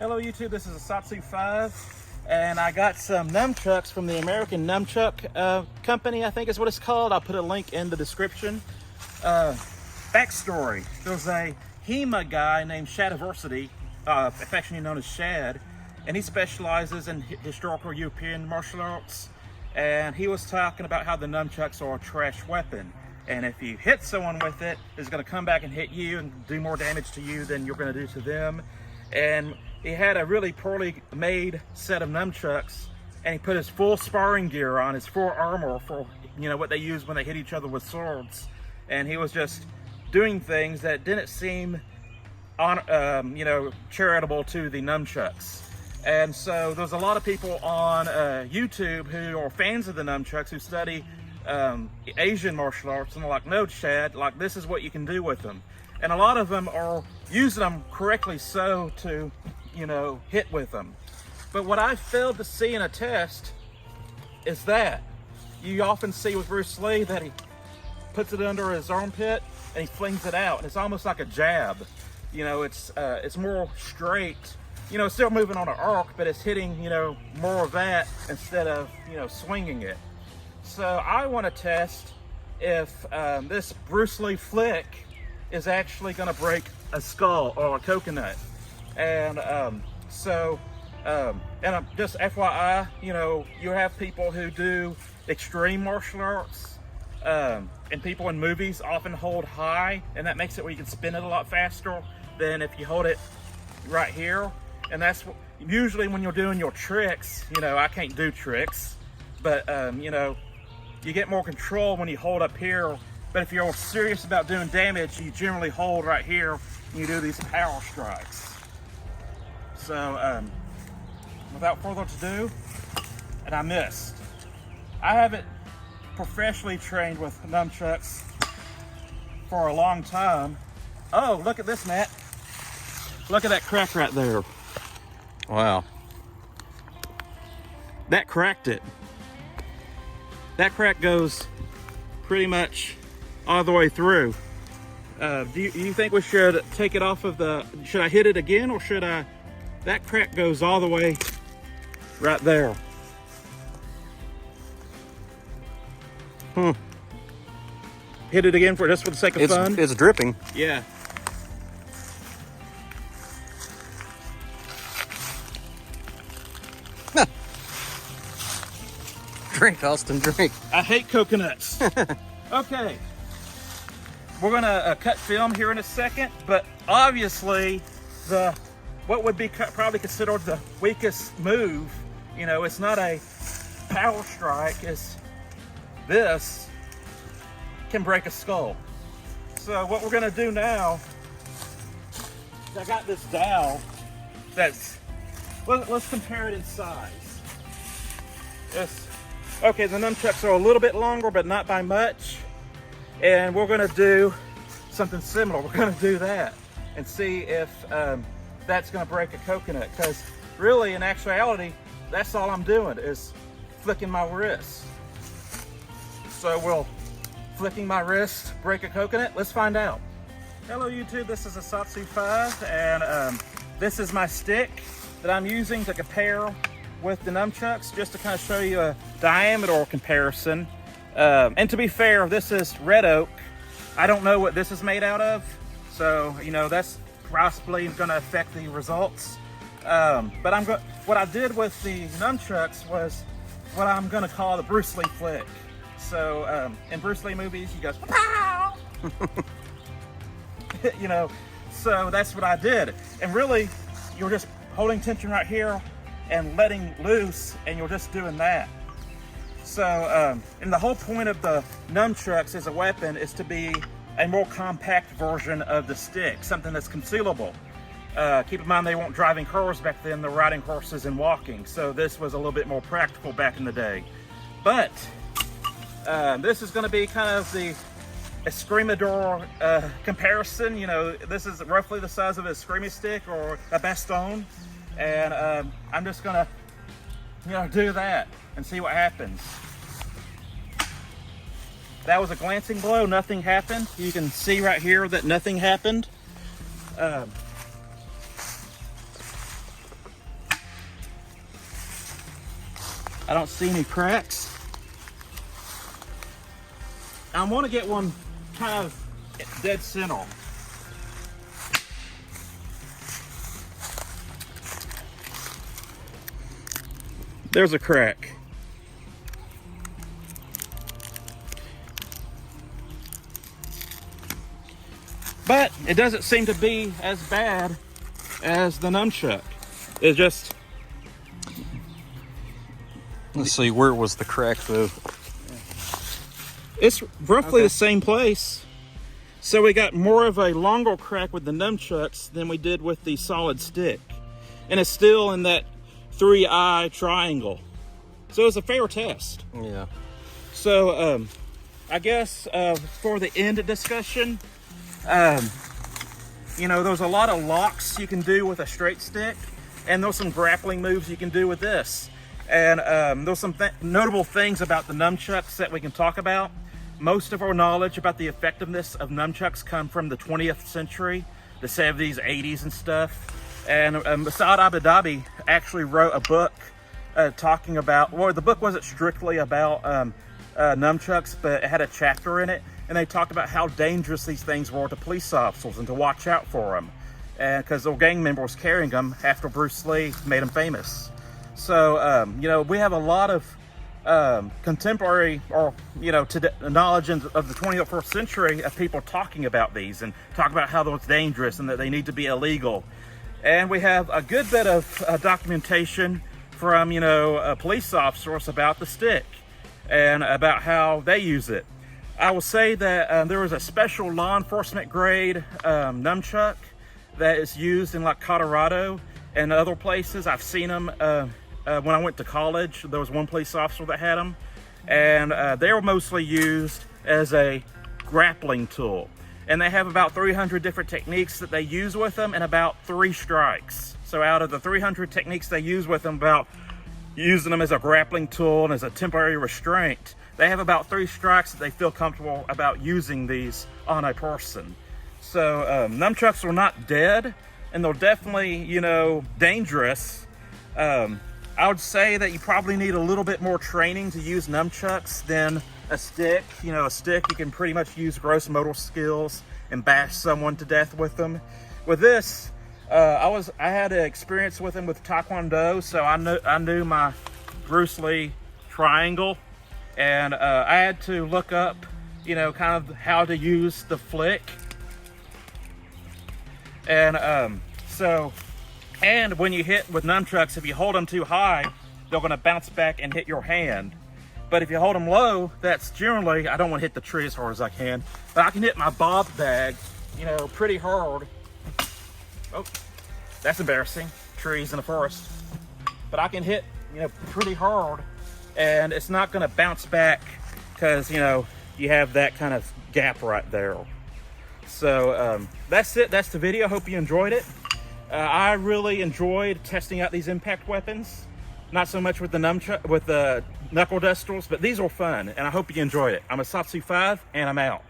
Hello YouTube, this is a Balisongs I, and I got some nunchucks from the American Nunchuck company, I think is what it's called. I'll put a link in the description. Backstory, there's a HEMA guy named Shadiversity, affectionately known as Shad, and he specializes in historical European martial arts, and he was talking about how the nunchucks are a trash weapon. And if you hit someone with it, it's going to come back and hit you and do more damage to you than you're going to do to them. And he had a really poorly made set of nunchucks, and he put his full sparring gear on, his full armor for, what they use when they hit each other with swords. And he was just doing things that didn't seem charitable to the nunchucks. And so there's a lot of people on YouTube who are fans of the nunchucks, who study Asian martial arts, and they're like, no, Chad, like, this is what you can do with them. And a lot of them are using them correctly so to, hit with them. But what I failed to see in a test is that you often see with Bruce Lee that he puts it under his armpit and he flings it out, and it's almost like a jab. It's more straight. It's still moving on an arc, but it's hitting, more of that instead of, swinging it. So I want to test if this Bruce Lee flick is actually going to break a skull or a coconut. And just FYI, you have people who do extreme martial arts, and people in movies often hold high, and that makes it where you can spin it a lot faster than if you hold it right here. And that's usually when you're doing your tricks. I can't do tricks, but you get more control when you hold up here. But if you're serious about doing damage, you generally hold right here and you do these power strikes. So without further ado, and I missed. I haven't professionally trained with nunchucks for a long time. Oh, look at this, Matt. Look at that crack right there. Wow. That cracked it. That crack goes pretty much all the way through. Do you think we should take it off of should I hit it again, or should I? That crack goes all the way right there. Hit it again just for the sake of fun. It's dripping. Yeah. Drink, Austin, drink. I hate coconuts. Okay. We're gonna cut film here in a second, but obviously what would be probably considered the weakest move, it's not a power strike, this can break a skull. So what we're gonna do now, I got this dowel let's compare it in size. Okay, the nunchucks are a little bit longer, but not by much. And we're gonna do something similar. We're gonna do that and see if that's gonna break a coconut. Because really, in actuality, that's all I'm doing is flicking my wrist. So will flicking my wrist break a coconut? Let's find out. Hello YouTube, this is a Balisongs I, and this is my stick that I'm using to compare with the nunchucks, just to kind of show you a diameter comparison. And to be fair, this is red oak. I don't know what this is made out of, so that's possibly going to affect the results. But what I did with the nunchucks was what I'm going to call the Bruce Lee flick. So in Bruce Lee movies, he goes pow. So that's what I did. And really, you're just holding tension right here and letting loose, and you're just doing that. So, and the whole point of the nunchucks as a weapon is to be a more compact version of the stick, something that's concealable. Keep in mind, they weren't driving cars back then, they're riding horses and walking. So this was a little bit more practical back in the day. But this is gonna be kind of the escrimador comparison. This is roughly the size of a screamy stick or a baston. And I'm just gonna, do that and see what happens. That was a glancing blow, nothing happened. You can see right here that nothing happened. I don't see any cracks. I want to get one kind of dead center. There's a crack. But it doesn't seem to be as bad as the Nunchuck. It's just... Let's see, where was the crack though? It's roughly the same place. So we got more of a longer crack with the Nunchucks than we did with the solid stick. And it's still in that 3-eye triangle. So it's a fair test. Yeah. So I guess for the end discussion, you know, there's a lot of locks you can do with a straight stick, and there's some grappling moves you can do with this. And there's some notable things about the Nunchucks that we can talk about. Most of our knowledge about the effectiveness of Nunchucks come from the 20th century, the 70s, 80s and stuff. And Masad Abu actually wrote a book talking about, well, the book wasn't strictly about Nunchucks, but it had a chapter in it. And they talked about how dangerous these things were to police officers and to watch out for them. And because the gang members carrying them after Bruce Lee made them famous. So, you know, we have a lot of contemporary or, you know, knowledge of the 21st century of people talking about these and talk about how they're dangerous and that they need to be illegal. And we have a good bit of documentation from, you know, police officers about the stick and about how they use it. I will say that there was a special law enforcement grade Nunchuck that is used in like Colorado and other places. I've seen them when I went to college. There was one police officer that had them, and they were mostly used as a grappling tool. And they have about 300 different techniques that they use with them and about 3 strikes. So out of the 300 techniques they use with them, about using them as a grappling tool and as a temporary restraint, they have about 3 strikes that they feel comfortable about using these on a person. So Nunchucks are not dead, and they're definitely, you know, dangerous. I would say that you probably need a little bit more training to use Nunchucks than a stick. You know, a stick, you can pretty much use gross motor skills and bash someone to death with them. With this, I had an experience with them with Taekwondo, so I knew my Bruce Lee triangle, and I had to look up, you know, kind of how to use the flick. And and when you hit with Nunchucks, if you hold them too high, they're going to bounce back and hit your hand. But if you hold them low, that's generally, I don't want to hit the tree as hard as I can, but I can hit my bob bag, you know, pretty hard. Oh, that's embarrassing. Trees in the forest. But I can hit, you know, pretty hard, and it's not going to bounce back because, you know, you have that kind of gap right there. So that's it. That's the video. Hope you enjoyed it. I really enjoyed testing out these impact weapons. Not so much with the knuckle dusters, but these are fun, and I hope you enjoyed it. I'm a Satsu 5, and I'm out.